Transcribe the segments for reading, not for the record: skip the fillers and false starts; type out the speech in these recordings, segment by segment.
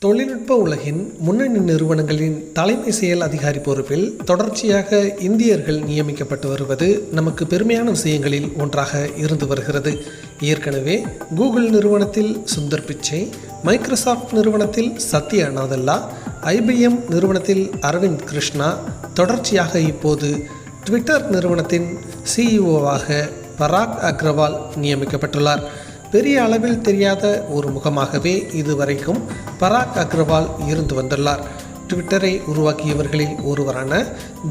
தொழில்நுட்ப உலகின் முன்னணி நிறுவனங்களின் தலைமை செயல் அதிகாரி பொறுப்பில் தொடர்ச்சியாக இந்தியர்கள் நியமிக்கப்பட்டு வருவது நமக்கு பெருமையான விஷயங்களில் ஒன்றாக இருந்து வருகிறது. ஏற்கனவே கூகுள் நிறுவனத்தில் சுந்தர் பிச்சை, மைக்ரோசாஃப்ட் நிறுவனத்தில் சத்யா நாதல்லா, IBM நிறுவனத்தில் அரவிந்த் கிருஷ்ணா, தொடர்ச்சியாக இப்போது ட்விட்டர் நிறுவனத்தின் CEO-வாக பராக் அக்ரவால் நியமிக்கப்பட்டுள்ளார். பெரிய அளவில் தெரியாத ஒரு முகமாகவே இதுவரைக்கும் பராக் அக்ரவால் இருந்து வந்துள்ளார். ட்விட்டரை உருவாக்கியவர்களில் ஒருவரான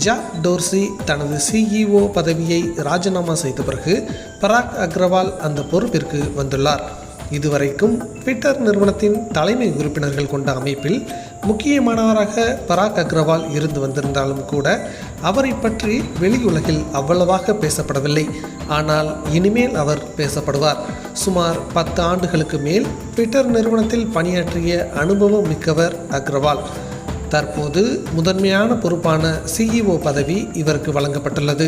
ஜாக் டோர்சி தனது CEO பதவியை ராஜினாமா செய்த பிறகு பராக் அக்ரவால் அந்த பொறுப்பிற்கு வந்துள்ளார். இதுவரைக்கும் ட்விட்டர் நிறுவனத்தின் தலைமை உறுப்பினர்கள் கொண்ட அமைப்பில் முக்கியமானவராக பராக் அக்ரவால் இருந்து வந்திருந்தாலும் கூட அவரை பற்றி வெளியுலகில் அவ்வளவாக பேசப்படவில்லை. ஆனால் இனிமேல் அவர் பேசப்படுவார். சுமார் 10 ஆண்டுகளுக்கு மேல் ட்விட்டர் நிறுவனத்தில் பணியாற்றிய அனுபவம் மிக்கவர் அக்ரவால். தற்போது முதன்மையான பொறுப்பான CEO பதவி இவருக்கு வழங்கப்பட்டுள்ளது.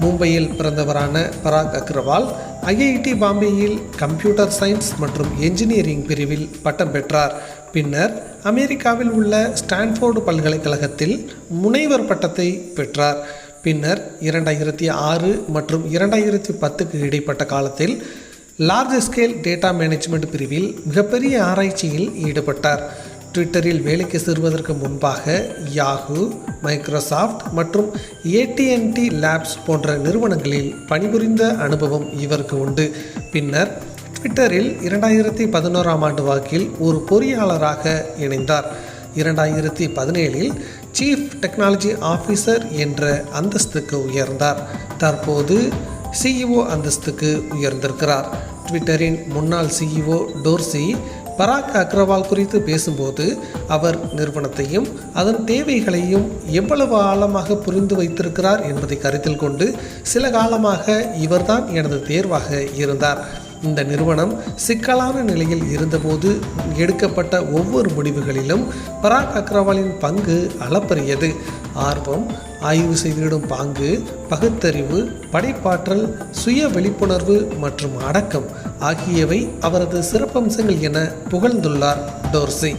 மும்பையில் பிறந்தவரான பராக் அக்ரவால் IIT பாம்பேயில் கம்ப்யூட்டர் சயின்ஸ் மற்றும் என்ஜினியரிங் பிரிவில் பட்டம் பெற்றார். பின்னர் அமெரிக்காவில் உள்ள ஸ்டான்ஃபோர்டு பல்கலைக்கழகத்தில் முனைவர் பட்டத்தை பெற்றார். பின்னர் 2006 மற்றும் 2010க்கு இடைப்பட்ட காலத்தில் லார்ஜ் ஸ்கேல் டேட்டா மேனேஜ்மெண்ட் பிரிவில் மிகப்பெரிய ஆராய்ச்சியில் ஈடுபட்டார். ட்விட்டரில் வேலைக்கு சேர்வதற்கு முன்பாக யாஹூ, மைக்ரோசாஃப்ட் மற்றும் AT&T லேப்ஸ் போன்ற நிறுவனங்களில் பணிபுரிந்த அனுபவம் இவருக்கு உண்டு. பின்னர் ட்விட்டரில் 2011ஆம் ஆண்டு வாக்கில் ஒரு பொறியாளராக இணைந்தார். 2017இல் சீஃப் டெக்னாலஜி ஆஃபீஸர் என்ற அந்தஸ்துக்கு உயர்ந்தார். தற்போது CEO அந்தஸ்துக்கு உயர்ந்திருக்கிறார். ட்விட்டரின் முன்னாள் CEO டோர்சி பராக் அக்ரவால் குறித்து பேசும்போது அவர் நிறுவனத்தையும் அதன் தேவைகளையும் எவ்வளவு ஆழமாக புரிந்து வைத்திருக்கிறார் என்பதை கருத்தில் கொண்டு சில காலமாக இவர்தான் எனது தேர்வாக இருந்தார். இந்த நிறுவனம் சிக்கலான நிலையில் இருந்தபோது எடுக்கப்பட்ட ஒவ்வொரு முடிவுகளிலும் பராக் அக்ரவாலின் பங்கு அளப்பரியது. ஆர்வம், ஆய்வு செய்திடும் பாங்கு, பகுத்தறிவு, படைப்பாற்றல், சுய விழிப்புணர்வு மற்றும் அடக்கம் ஆகியவை அவரது சிறப்பம்சங்கள் என புகழ்ந்துள்ளார் டோர்சி.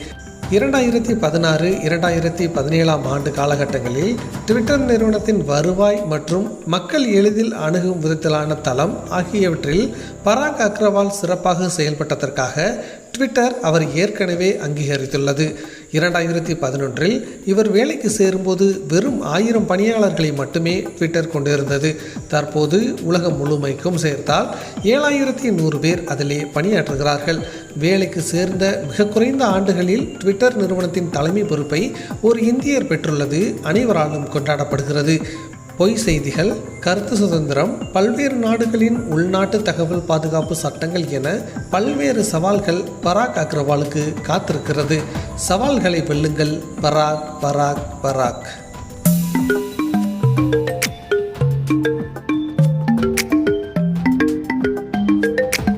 2016, 2017ஆம் ஆண்டு காலகட்டங்களில் ட்விட்டர் நிறுவனத்தின் வருவாய் மற்றும் மக்கள் எளிதில் அணுகும் விதத்திலான தளம் ஆகியவற்றில் பராக் அக்ரவால் சிறப்பாக செயல்பட்டதற்காக ட்விட்டர் அவர் ஏற்கனவே அங்கீகரித்துள்ளது. 2011இல் இவர் வேலைக்கு சேரும்போது வெறும் 1000 பணியாளர்களை மட்டுமே ட்விட்டர் கொண்டிருந்தது. தற்போது உலகம் முழுமைக்கும் சேர்த்தால் 7100 பேர் அதிலே பணியாற்றுகிறார்கள். வேலைக்கு சேர்ந்த மிக குறைந்த ஆண்டுகளில் ட்விட்டர் நிறுவனத்தின் தலைமை பொறுப்பை ஒரு இந்தியர் பெற்றுள்ளது அனைவராலும் கொண்டாடப்படுகிறது. பொய் செய்திகள், கருத்து சுதந்திரம், பல்வேறு நாடுகளின் உள்நாட்டு தகவல் பாதுகாப்பு சட்டங்கள் என பல்வேறு சவால்கள் பராக் அக்ரவாலுக்கு காத்திருக்கிறது. சவால்களை வெல்லுங்கள். பராக் பராக் பராக்.